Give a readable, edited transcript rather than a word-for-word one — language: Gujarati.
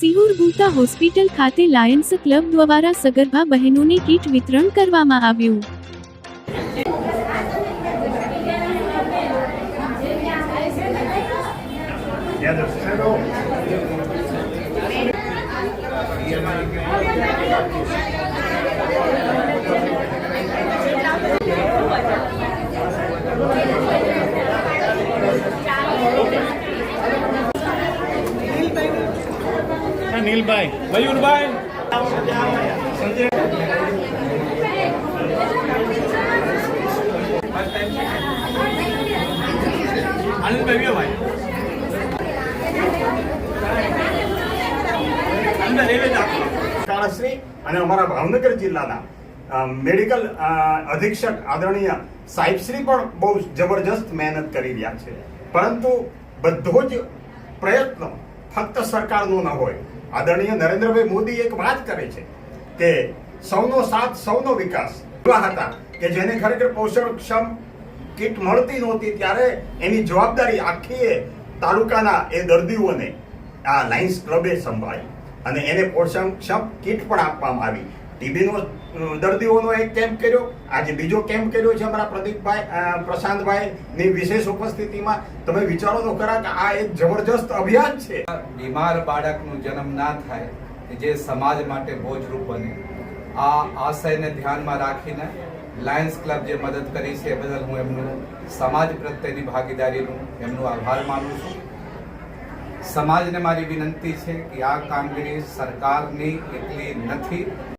સિહોર ભૂતા હોસ્પિટલ ખાતે લાયન્સ ક્લબ દ્વારા સગર્ભા બહેનોને કીટ વિતરણ કરવામાં આવ્યું। नीलभाई, मयूरभाई, संजय, आनंदभाई, भाई, શાળાશ્રી અને અમારા ભાવનગર જિલ્લાના મેડિકલ અધિક્ષક આદરણીય સાહેબશ્રી પણ બહુ જબરજસ્ત મહેનત કરી રહ્યા છે, પરંતુ બધો જ પ્રયત્ન ફક્ત સરકારનો ન હોય। આદરણીય નરેન્દ્રભાઈ મોદી એક વાત કરે છે કે સૌનો સાથ સૌનો વિકાસ હતા કે જેને ખરેખર પોષણક્ષમ કીટ મળતી નહોતી ત્યારે એની જવાબદારી આખી તાલુકાના એ દર્દીઓને આ લાયન્સ ક્લબે સંભાળી અને એને પોષણક્ષમ કીટ પણ આપવામાં આવી। ટીબીનો દર્દીઓનો એક કેમ્પ કર્યો, આજે બીજો કેમ્પ કર્યો છે અમારા પ્રદીપભાઈ પ્રશાંતભાઈની વિશેષ ઉપસ્થિતિમાં। તમે વિચારો તો ખરા કે આ એક જબરજસ્ત અભિયાન છે। બીમાર બાળકનો જન્મ ના થાય જે સમાજ માટે બોજરૂપ બને, આ આશયને ધ્યાનમાં રાખીને લાયન્સ ક્લબ જે મદદ કરી છે એ બદલ હું એમનું સમાજ પ્રત્યેની ભાગીદારીનું એમનો આભાર માનું છું। સમાજને મારી વિનંતી છે કે આ કામગીરી સરકારની એટલી નથી।